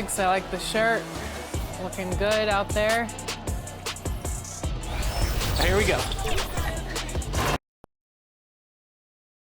I like the shirt. Looking good out there. Here we go.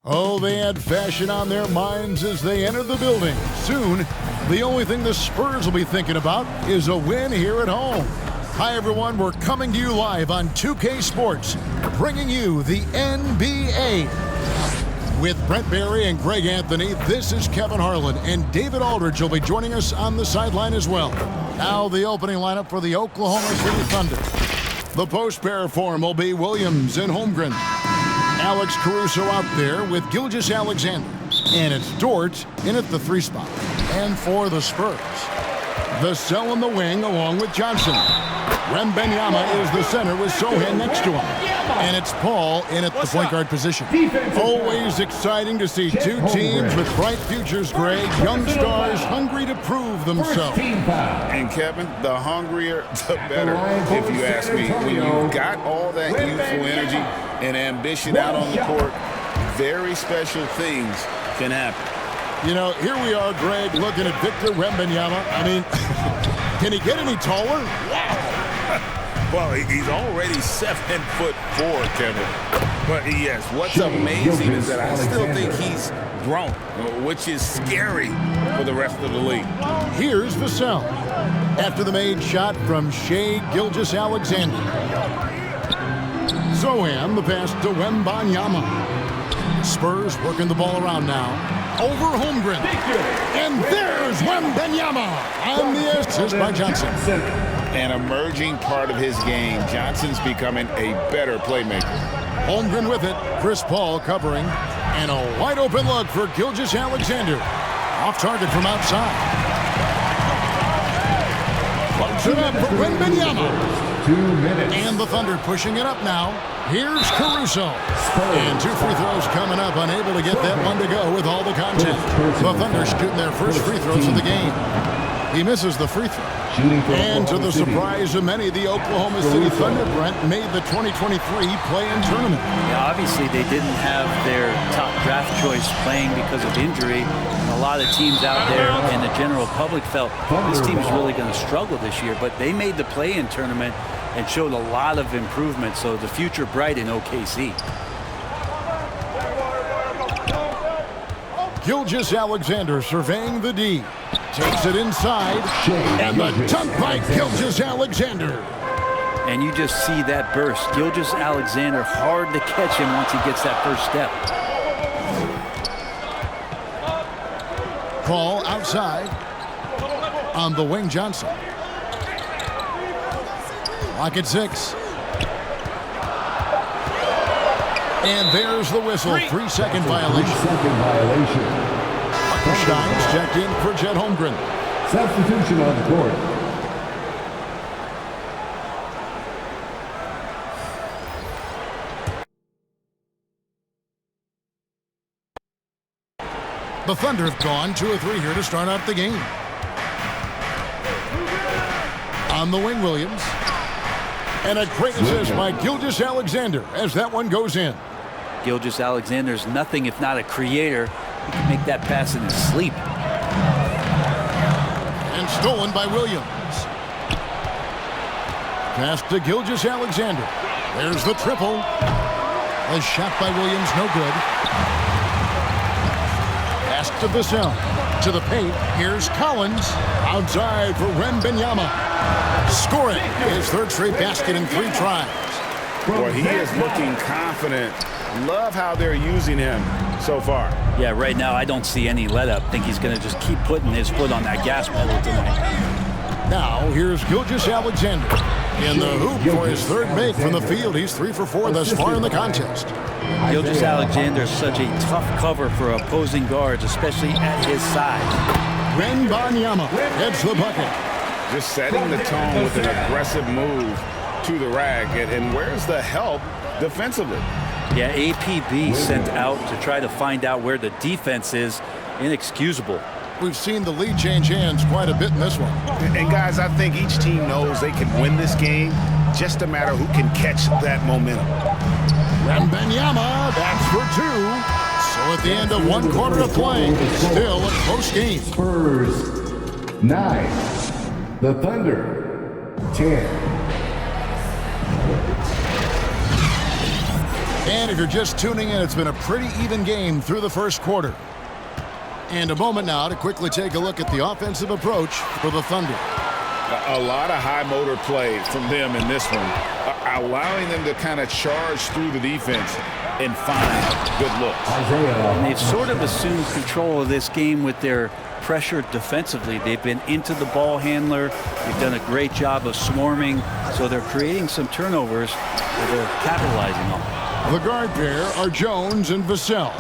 Oh, they had fashion on their minds as they entered the building. Soon, the only thing the Spurs will be thinking about is a win here at home. Hi, everyone. We're coming to you live on 2K Sports, bringing you the NBA. With Brent Barry and Greg Anthony, this is Kevin Harlan, and David Aldridge will be joining us on the sideline as well. Now, the opening lineup for the Oklahoma City Thunder. The post pair form will be Williams and Holmgren. Alex Caruso out there with Gilgeous-Alexander. And it's Dort in at the 3 spot. And for the Spurs, Vassell in the wing along with Johnson. Wembanyama is the center with Sohan next to him. And it's Paul in at the point guard position. Always exciting to see two teams with bright futures, Greg. Young stars hungry to prove themselves. And Kevin, the hungrier, the better, if you ask me. When you've got all that youthful energy and ambition out on the court, very special things can happen. You know, here we are, Greg, looking at Victor Wembanyama. I mean, can he get any taller? Wow. Well, he's already 7'4", Kevin. But yes, what's amazing is that I still think he's grown, which is scary for the rest of the league. Here's Vassell after the made shot from Shai Gilgeous-Alexander. Sohan, the pass to Wembanyama. Spurs working the ball around now. Over Holmgren. And there's Wembanyama on the assist by Johnson. An emerging part of his game. Johnson's becoming a better playmaker. Holmgren with it. Chris Paul covering. And a wide open look for Gilgeous-Alexander. Off target from outside. Puts it up for Wembanyama. 2 minutes. And the Thunder pushing it up now. Here's Caruso. And 2 free throws coming up. Unable to get that one to go with all the contact. The Thunder shooting their first free throws of the game. He misses the free throw. And to the surprise of many, the Oklahoma City Thunder, Brent, made the 2023 play-in tournament. Yeah, obviously they didn't have their top draft choice playing because of injury. And a lot of teams out there and the general public felt this team's really going to struggle this year. But they made the play-in tournament and showed a lot of improvement. So the future bright in OKC. Gilgeous-Alexander surveying the D. Takes it inside. And the dunk by Gilgeous-Alexander. And you just see that burst. Gilgeous-Alexander, hard to catch him once he gets that first step. Paul outside. On the wing, Johnson. Lock at 6. And there's the whistle. 3-second violation. 3-second violation. Steins checked in for Chet Holmgren. Substitution on the court. The Thunder have gone 2 of 3 here to start out the game. On the wing, Williams. And a great assist by Gilgeous-Alexander as that one goes in. Gilgeous-Alexander's nothing if not a creator. He can make that pass in his sleep. And stolen by Williams. Pass to Gilgeous-Alexander. There's the triple. A shot by Williams, no good. Pass to Vassell. To the paint. Here's Collins. Outside for Wembanyama. Scoring his 3rd straight basket in 3 tries. Boy, he is looking confident. Love how they're using him so far. Yeah, right now I don't see any let up. Think he's going to just keep putting his foot on that gas pedal tonight. Now here's Gilgeous-Alexander in the hoop for his 3rd make from the field. He's 3 for 4 thus far in the contest. Gilgeous-Alexander is such a tough cover for opposing guards, especially at his size. Wembanyama gets the bucket. Just setting the tone with an aggressive move to the rack. And where's the help defensively? Yeah, APB sent out to try to find out where the defense is. Inexcusable. We've seen the lead change hands quite a bit in this one. And guys, I think each team knows they can win this game. Just a matter who can catch that momentum. Wembanyama, that's for 2. So at the end of 1 quarter of play, still a close game. Spurs 9. The Thunder, 10. And if you're just tuning in, it's been a pretty even game through the first quarter. And a moment now to quickly take a look at the offensive approach for the Thunder. A lot of high motor play from them in this one, allowing them to kind of charge through the defense and find good looks. And they've sort of assumed control of this game with their pressure defensively. They've been into the ball handler. They've done a great job of swarming, so they're creating some turnovers that they're capitalizing on. The guard pair are Jones and Vassell.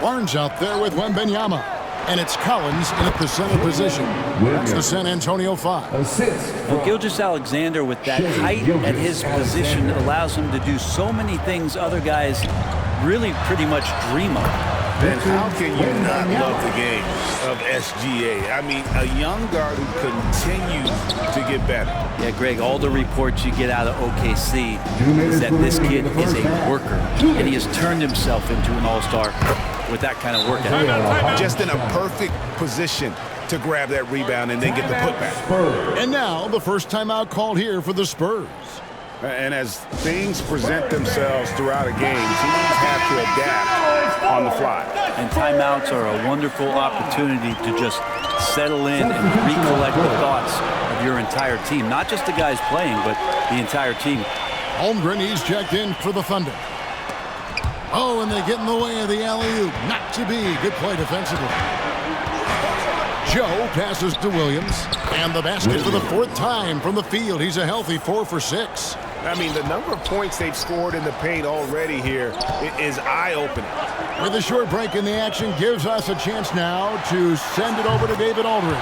Barnes out there with Wembanyama. And it's Collins in at the center position. That's the San Antonio 5. Assist. Well, Gilgeous-Alexander with that height at his position allows him to do so many things other guys really pretty much dream of. And how can you not love the game of SGA? I mean, a young guard who continues to get better. Yeah, Greg, all the reports you get out of OKC is that this kid is a worker, and he has turned himself into an all-star with that kind of work ethic. Just in a perfect position to grab that rebound and then get the putback. And now the first timeout called here for the Spurs. And as things present themselves throughout a game, teams have to adapt on the fly. And timeouts are a wonderful opportunity to just settle in and recollect the thoughts of your entire team. Not just the guys playing, but the entire team. Holmgren, he's checked in for the Thunder. Oh, and they get in the way of the alley-oop. Not to be. Good play defensively. Joe passes to Williams. And the basket for the fourth time from the field. He's a healthy 4 for 6. I mean, the number of points they've scored in the paint already here is eye-opening. With a short break in the action, gives us a chance now to send it over to David Aldridge.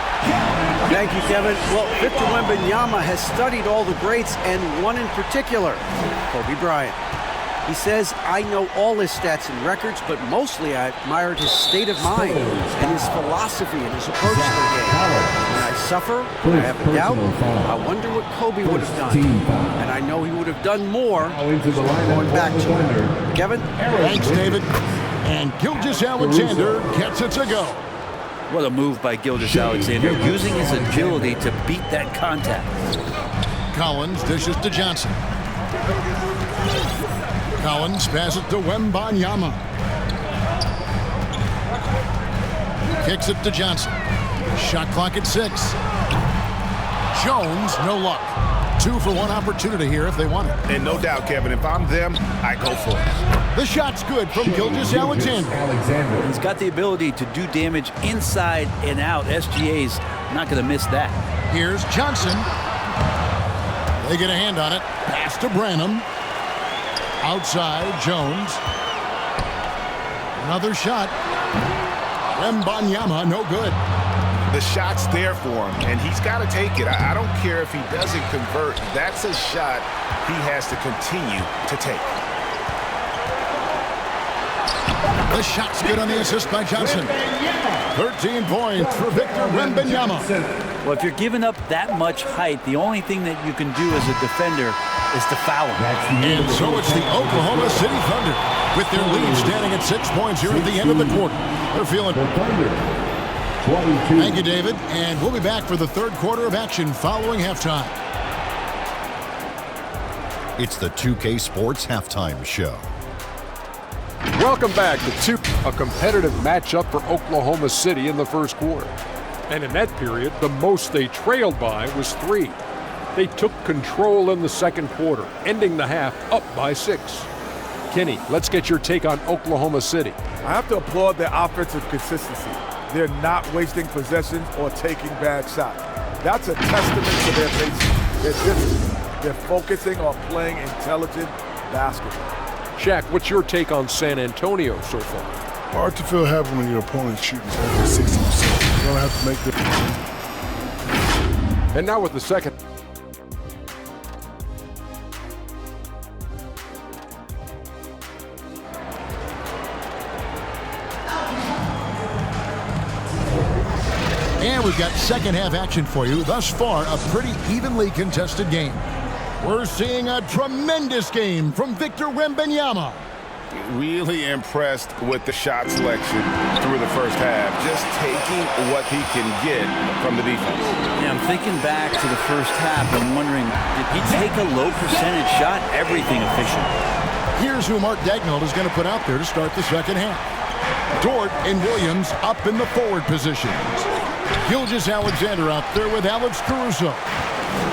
Thank you, Kevin. Well, Victor Wembanyama has studied all the greats and one in particular, Kobe Bryant. He says, I know all his stats and records, but mostly I admired his state of mind and his philosophy and his approach to the game. When I suffer, when I have a doubt, I wonder what Kobe would have done. And I know he would have done more going back to him. Kevin? Thanks, David. And Gilgeous-Alexander gets it to go. What a move by Gilgeous-Alexander, using his agility to beat that contact. Collins dishes to Johnson. Collins passes to Wembanyama. Kicks it to Johnson. Shot clock at 6. Jones, no luck. 2 for 1 opportunity here if they want it. And no doubt, Kevin, if I'm them, I go for it. The shot's good from Gilgeous-Alexander. He's got the ability to do damage inside and out. SGA's not going to miss that. Here's Johnson. They get a hand on it. Pass to Branham. Outside, Jones. Another shot. Wembanyama, no good. The shot's there for him, and he's got to take it. I don't care if he doesn't convert. That's a shot he has to continue to take. The shot's good on the assist by Johnson. 13 points for Victor Wembanyama. Well, if you're giving up that much height, the only thing that you can do as a defender is to foul him. And so it's the Oklahoma City Thunder with their lead standing at 6 points here at the end of the quarter. They're feeling The Thunder, 22. Thank you, David. And we'll be back for the third quarter of action following halftime. It's the 2K Sports Halftime Show. Welcome back to a competitive matchup for Oklahoma City in the first quarter. And in that period, the most they trailed by was 3. They took control in the second quarter, ending the half up by 6. Kenny, let's get your take on Oklahoma City. I have to applaud their offensive consistency. They're not wasting possessions or taking bad shots. That's a testament to their basics. They're disciplined. They're focusing on playing intelligent basketball. Shaq, what's your take on San Antonio so far? Hard to feel happy when your opponent's shooting over 60%. You don't have to make the... And now with the second. And we've got second half action for you. Thus far, a pretty evenly contested game. We're seeing a tremendous game from Victor Wembanyama. Really impressed with the shot selection through the first half, just taking what he can get from the defense. Yeah, I'm thinking back to the first half and wondering, did he take a low percentage shot? Everything efficient. Here's who Mark Dagnall is going to put out there to start the second half. Dort and Williams up in the forward positions. Gilgeous-Alexander out there with Alex Caruso.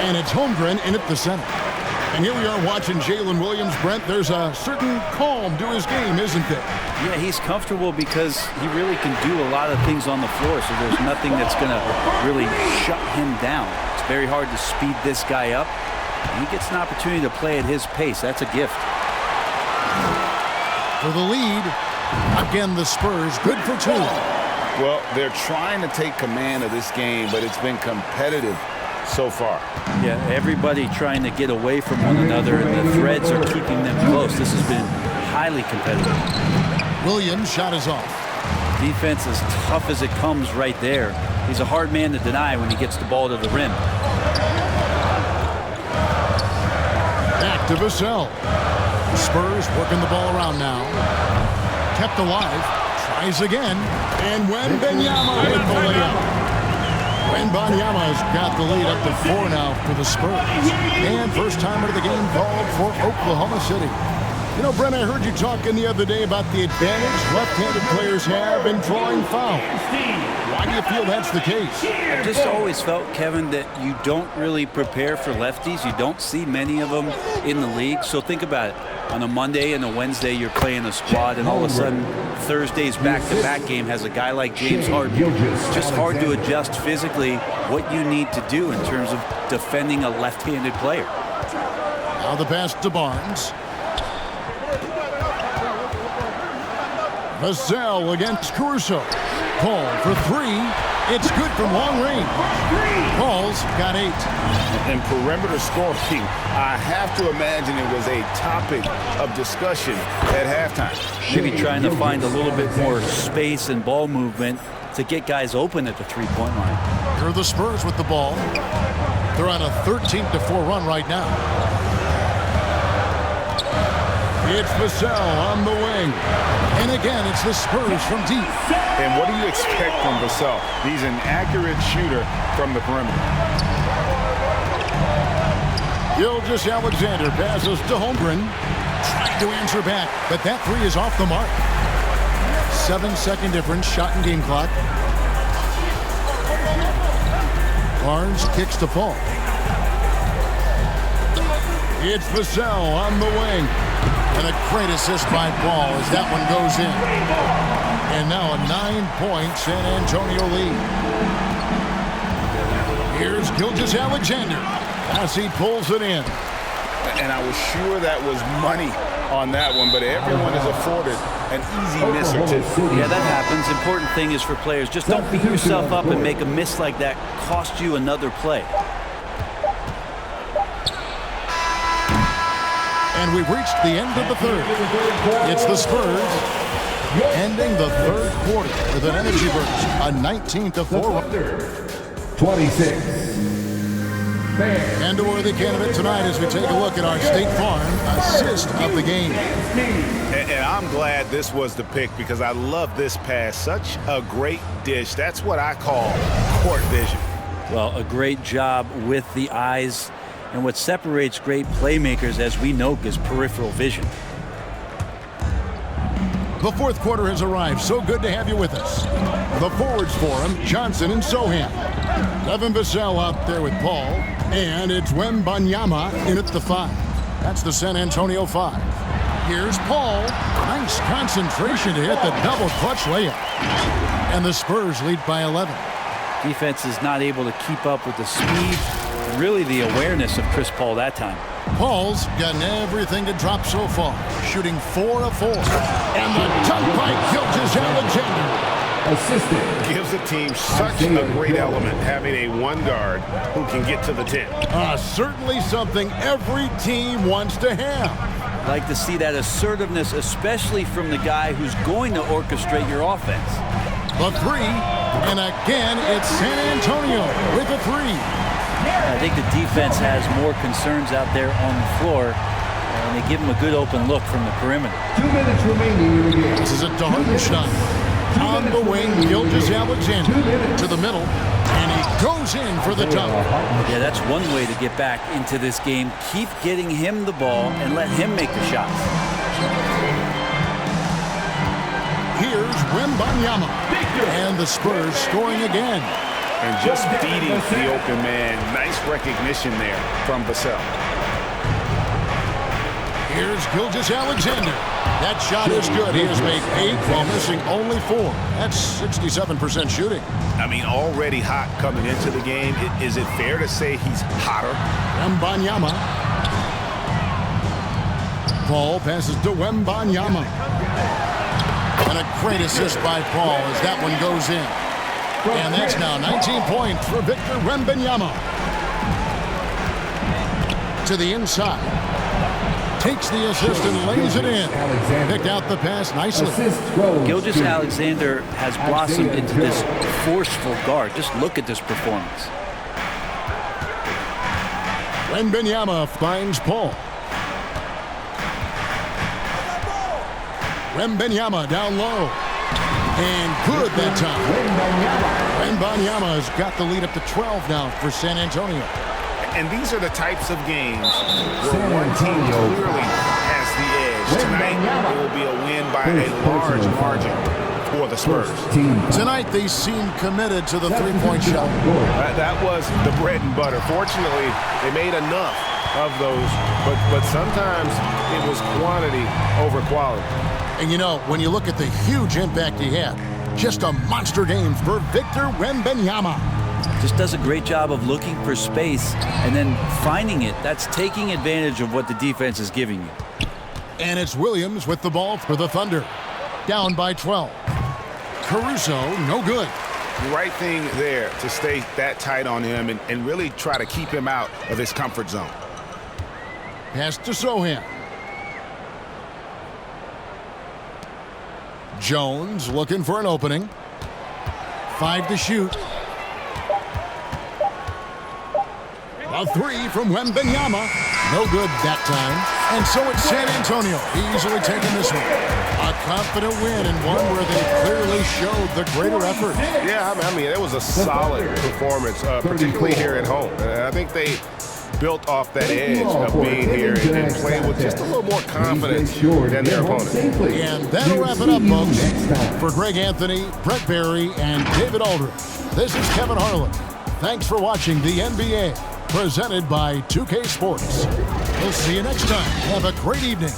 And it's Holmgren in at the center. And here we are watching Jalen Williams. Brent, there's a certain calm to his game, isn't there? Yeah, he's comfortable because he really can do a lot of things on the floor, so there's nothing that's going to really shut him down. It's very hard to speed this guy up. And he gets an opportunity to play at his pace. That's a gift. For the lead, again the Spurs, good for two. Well, they're trying to take command of this game, but it's been competitive so far. Yeah, everybody trying to get away from one another, and the threads are keeping them close. This has been highly competitive. Williams' shot is off. Defense as tough as it comes right there. He's a hard man to deny when he gets the ball to the rim. Back to Vassell. Spurs working the ball around now. Kept alive. Tries again. And Wembanyama with the layup. Wembanyama has got the lead up to 4 now for the Spurs. And first time out of the game called for Oklahoma City. You know, Brent, I heard you talking the other day about the advantage left-handed players have in drawing fouls. Why do you feel that's the case? I've just always felt, Kevin, that you don't really prepare for lefties. You don't see many of them in the league. So think about it. On a Monday and a Wednesday, you're playing a squad, and all of a sudden, Thursday's back-to-back game has a guy like James Harden. It's just hard to adjust physically what you need to do in terms of defending a left-handed player. Now the pass to Barnes. Vassell against Caruso. Paul for 3. It's good from long range. Paul's got 8. And perimeter scoring, I have to imagine it was a topic of discussion at halftime. Maybe trying to find a little bit more space and ball movement to get guys open at the three-point line. Here are the Spurs with the ball. They're on a 13-4 run right now. It's Vassell on the wing. And again, it's the Spurs from deep. And what do you expect from Vassell? He's an accurate shooter from the perimeter. Gilgeous-Alexander passes to Holmgren. Trying to answer back, but that 3 is off the mark. 7-second difference, shot and game clock. Barnes kicks to Paul. It's Vassell on the wing. And a great assist by Paul as that one goes in. And now a 9-point San Antonio lead. Here's Gilgeous-Alexander as he pulls it in. And I was sure that was money on that one, but everyone is afforded an easy miss or two. Yeah, that happens. Important thing is for players, just don't beat yourself up and make a miss like that cost you another play. And we've reached the end of the third. It's the Spurs ending the third quarter with an energy burst, a 19-4 run. 26. And a worthy candidate tonight as we take a look at our State Farm assist of the game. And I'm glad this was the pick because I love this pass. Such a great dish. That's what I call court vision. Well, a great job with the eyes. And what separates great playmakers, as we know, is peripheral vision. The fourth quarter has arrived. So good to have you with us. The forwards for him, Johnson and Sohan. Devin Vassell out there with Paul. And it's Wembanyama in at the 5. That's the San Antonio 5. Here's Paul. Nice concentration to hit the double clutch layup. And the Spurs lead by 11. Defense is not able to keep up with the speed, really the awareness of Chris Paul that time. Paul's gotten everything to drop so far, shooting 4 of 4. And the dunk by Gilgeous-Alexander. Assistant. Gives the team such a great element, having a one guard who can get to the 10. Certainly something every team wants to have. Like to see that assertiveness, especially from the guy who's going to orchestrate your offense. The 3, and again, it's San Antonio with a 3. I think the defense has more concerns out there on the floor And they give him a good open look from the perimeter. 2 minutes remaining in the game. This is a darn shot. On the wing, Gilgeous-Alexander to the middle, and he goes in for the dunk. Yeah, that's one way to get back into this game. Keep getting him the ball and let him make the shots. Here's Wembanyama, and the Spurs scoring again. And just beating the open man. Nice recognition there from Vassell. Here's Gilgeous-Alexander. That shot is good. He has made 8 while missing only 4. That's 67% shooting. I mean, already hot coming into the game. Is it fair to say he's hotter? Wembanyama. Paul passes to Wembanyama. And a great assist by Paul as that one goes in. And that's now 19 points for Victor Wembanyama. To the inside. Takes the assist and lays it in. Picked out the pass nicely. Gilgeous-Alexander has blossomed into this forceful guard. Just look at this performance. Wembanyama finds Paul. Wembanyama down low. And good that time. Wembanyama has got the lead up to 12 now for San Antonio. And these are the types of games where one team clearly has the edge. Tonight, it will be a win by a large margin for the Spurs. Tonight, they seem committed to the three-point shot. That was the bread and butter. Fortunately, they made enough of those, but sometimes it was quantity over quality. And you know, when you look at the huge impact he had, just a monster game for Victor Wembanyama. Just does a great job of looking for space and then finding it. That's taking advantage of what the defense is giving you. And it's Williams with the ball for the Thunder. Down by 12. Caruso, no good. The right thing there to stay that tight on him and really try to keep him out of his comfort zone. Pass to Sohan. Jones looking for an opening. 5 to shoot. A 3 from Wembanyama. No good that time. And so it's San Antonio easily taking this one. A confident win and one where they clearly showed the greater effort. Yeah, I mean, it was a solid performance, particularly here at home. I think they built off that edge of being here and played with just a little more confidence than their opponent. And that'll wrap it up, folks. For Greg Anthony, Brett Barry, and David Aldridge, this is Kevin Harlan. Thanks for watching the NBA, presented by 2K Sports. We'll see you next time. Have a great evening.